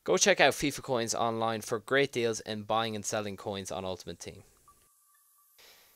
Go check out FIFA Coins online for great deals in buying and selling coins on Ultimate Team.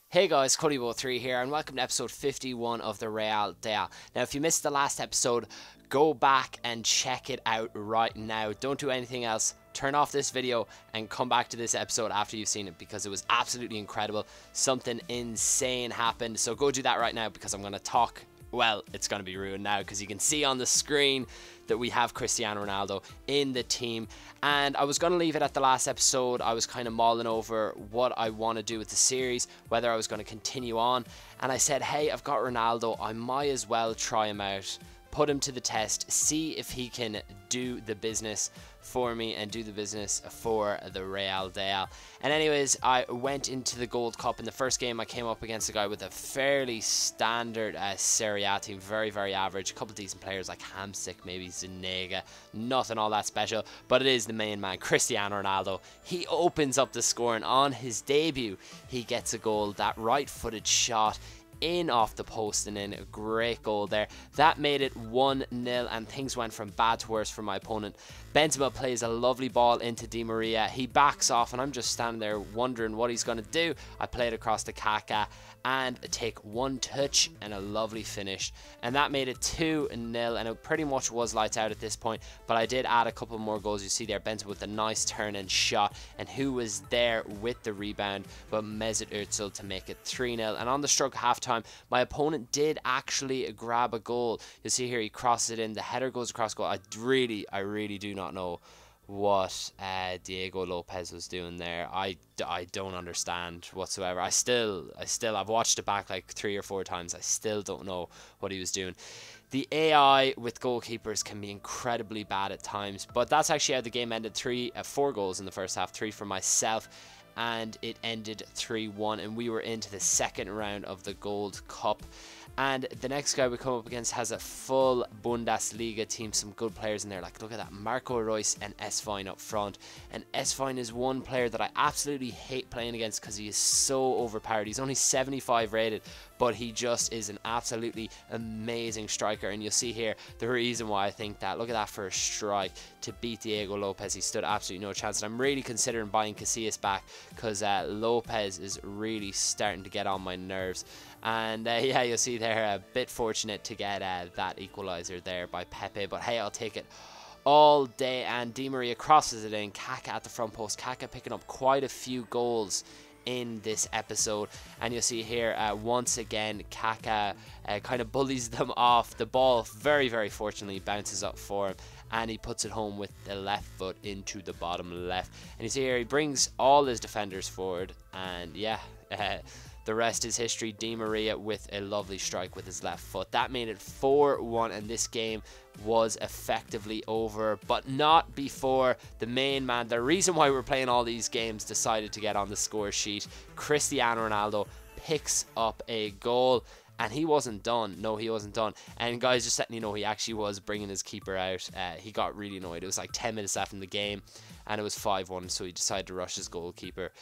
Hey guys, Cuddybo3 here, and welcome to episode 51 of the Real Madrid. Now, if you missed the last episode, go back and check it out right now. Don't do anything else. Turn off this video and come back to this episode after you've seen it, because it was absolutely incredible. Something insane happened. So go do that right now, because I'm going to talk. Well, it's going to be ruined now, because you can see on the screen that we have Cristiano Ronaldo in the team. And I was going to leave it at the last episode. I was kind of mulling over what I want to do with the series, whether I was going to continue on. And I said, hey, I've got Ronaldo. I might as well try him out, put him to the test, see if he can do the business for me and do the business for the Real Madrid. And anyways, I went into the Gold Cup. In the first game, I came up against a guy with a fairly standard Serie A team, very, very average. A couple of decent players like Hamsik, maybe Zuniga, nothing all that special, but it is the main man, Cristiano Ronaldo. He opens up the scoring on his debut. He gets a goal, that right-footed shot in off the post and in. A great goal there. That made it 1-0, and things went from bad to worse for my opponent. Benzema plays a lovely ball into Di Maria. He backs off, and I'm just standing there wondering what he's going to do. I play it across to Kaká and take one touch and a lovely finish, and that made it 2-0, and it pretty much was lights out at this point. But I did add a couple more goals. You see there Benzema with a nice turn and shot, and who was there with the rebound but Mesut Özil to make it 3-0. And on the stroke of half time, my opponent did actually grab a goal. You see here he crosses it in, the header goes across goal. I really do not know what Diego Lopez was doing there. I don't understand whatsoever. I've watched it back like 3 or 4 times. I still don't know what he was doing. The AI with goalkeepers can be incredibly bad at times, but that's actually how the game ended. 4 goals in the first half, 3 for myself, and it ended 3-1, and we were into the second round of the Gold Cup. And the next guy we come up against has a full Bundesliga team, some good players in there. Like, look at that, Marco Reus and Esvine up front. And Esvine is one player that I absolutely hate playing against because he is so overpowered. He's only 75 rated, but he just is an absolutely amazing striker. And you'll see here the reason why I think that. Look at that for a strike to beat Diego Lopez. He stood absolutely no chance. And I'm really considering buying Casillas back, because Lopez is really starting to get on my nerves. And yeah, you'll see there, a bit fortunate to get that equalizer there by Pepe, but hey, I'll take it all day. And Di Maria crosses it in, Kaká at the front post. Kaká picking up quite a few goals in this episode, and you'll see here once again Kaká kind of bullies them off. The ball very fortunately bounces up for him, and he puts it home with the left foot into the bottom left. And you see here he brings all his defenders forward, and yeah, the rest is history. Di Maria with a lovely strike with his left foot. That made it 4-1, and this game was effectively over, but not before the main man, the reason why we're playing all these games, decided to get on the score sheet. Cristiano Ronaldo picks up a goal, and he wasn't done. No, he wasn't done. And guys, just letting you know, he actually was bringing his keeper out. He got really annoyed. It was like 10 minutes left in the game, and it was 5-1, so he decided to rush his goalkeeper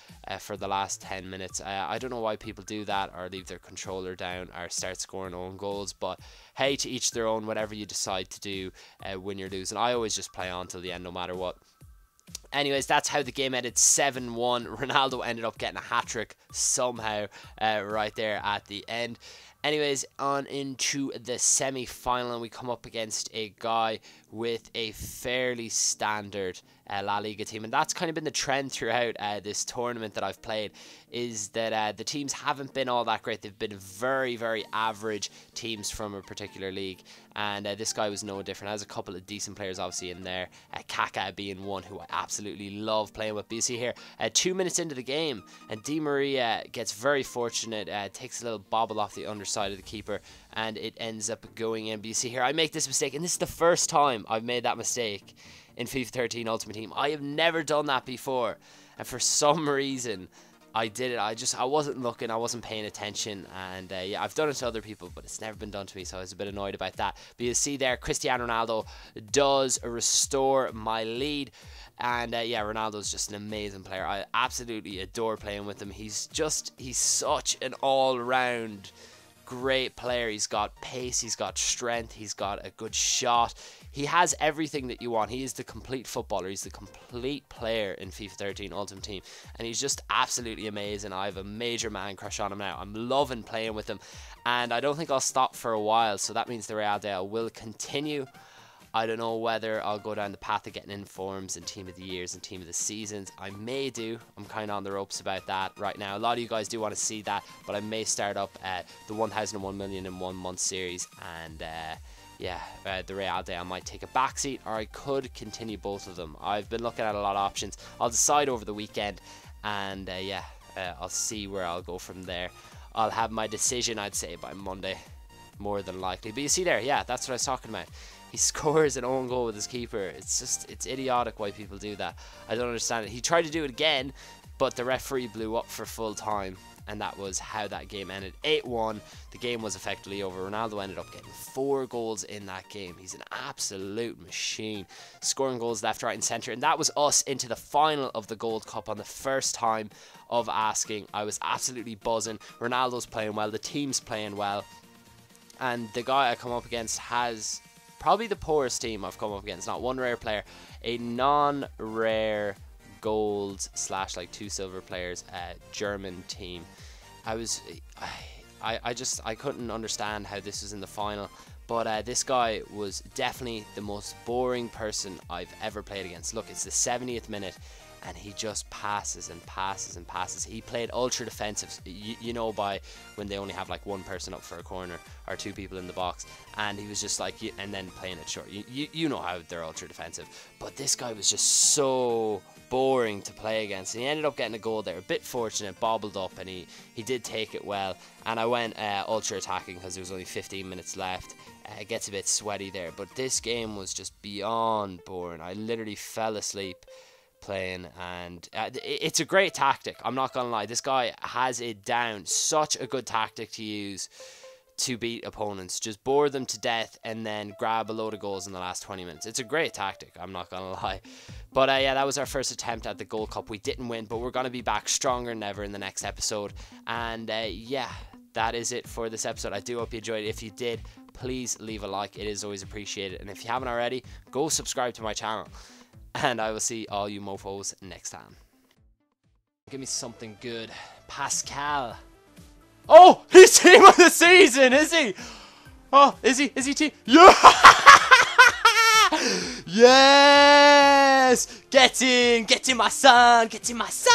for the last 10 minutes. I don't know why people do that, or leave their controller down, or start scoring own goals, but hey, to each their own. Whatever you decide to do when you're losing. I always just play on till the end, no matter what. Anyways, that's how the game ended, 7-1. Ronaldo ended up getting a hat-trick somehow right there at the end. Anyways, on into the semi-final, and we come up against a guy with a fairly standard La Liga team, and that's kind of been the trend throughout this tournament that I've played, is that the teams haven't been all that great. They've been very average teams from a particular league, and this guy was no different. Has a couple of decent players obviously in there, Kaká being one who I absolutely love playing with. But you see here, 2 minutes into the game, and Di Maria gets very fortunate, takes a little bobble off the underside of the keeper, and it ends up going in. But you see here, I make this mistake, and this is the first time I've made that mistake in FIFA 13 Ultimate Team. I have never done that before, and for some reason I did it. I wasn't looking, I wasn't paying attention, and yeah, I've done it to other people, but it's never been done to me, so I was a bit annoyed about that. But you see there, Cristiano Ronaldo does restore my lead, and yeah, Ronaldo's just an amazing player. I absolutely adore playing with him. He's such an all-round great player. He's got pace, he's got strength, he's got a good shot. he has everything that you want. He is the complete footballer. He's the complete player in FIFA 13 Ultimate Team, and he's just absolutely amazing. I have a major man crush on him now. I'm loving playing with him, and I don't think I'll stop for a while, so that means the Real Dale will continue. I don't know whether I'll go down the path of getting informs and Team of the Years and Team of the Seasons. I may do. I'm kind of on the ropes about that right now. A lot of you guys do want to see that, but I may start up the 1001 million in 1 month series, and yeah, the Real Day I might take a backseat, or I could continue both of them. I've been looking at a lot of options. I'll decide over the weekend, and yeah, I'll see where I'll go from there. I'll have my decision, I'd say, by Monday, more than likely. But you see there, yeah, that's what I was talking about. He scores an own goal with his keeper. It's idiotic why people do that. I don't understand it. He tried to do it again, but the referee blew up for full time, and that was how that game ended. 8-1. The game was effectively over. Ronaldo ended up getting 4 goals in that game. He's an absolute machine, scoring goals left, right and centre, and that was us into the final of the Gold Cup on the first time of asking. I was absolutely buzzing. Ronaldo's playing well, the team's playing well, and the guy I come up against has probably the poorest team I've come up against. Not one rare player, a non-rare gold / like 2 silver players German team. I couldn't understand how this was in the final, but this guy was definitely the most boring person I've ever played against. Look, it's the 70th minute, and he just passes and passes and passes. He played ultra defensive, you know, by when they only have like 1 person up for a corner or 2 people in the box, and he was just like, and then playing it short. You know how they're ultra defensive, but this guy was just so boring to play against, and he ended up getting a goal there. A bit fortunate, bobbled up, and he did take it well. And I went ultra attacking because there was only 15 minutes left. It gets a bit sweaty there, but this game was just beyond boring. I literally fell asleep playing, and it's a great tactic. I'm not gonna lie, this guy has it down. Such a good tactic to use to beat opponents. Just bore them to death and then grab a load of goals in the last 20 minutes. It's a great tactic, I'm not gonna lie. But yeah, that was our first attempt at the Gold Cup. We didn't win, but we're gonna be back stronger than ever in the next episode. And yeah, that is it for this episode. I do hope you enjoyed it. If you did, please leave a like. It is always appreciated. And if you haven't already, go subscribe to my channel. And I will see all you mofos next time. Give me something good. Pascal. Oh, he's team of the season, is he? Oh, is he? Is he team? Yeah! Yes! Get in, my son! Get in, my son!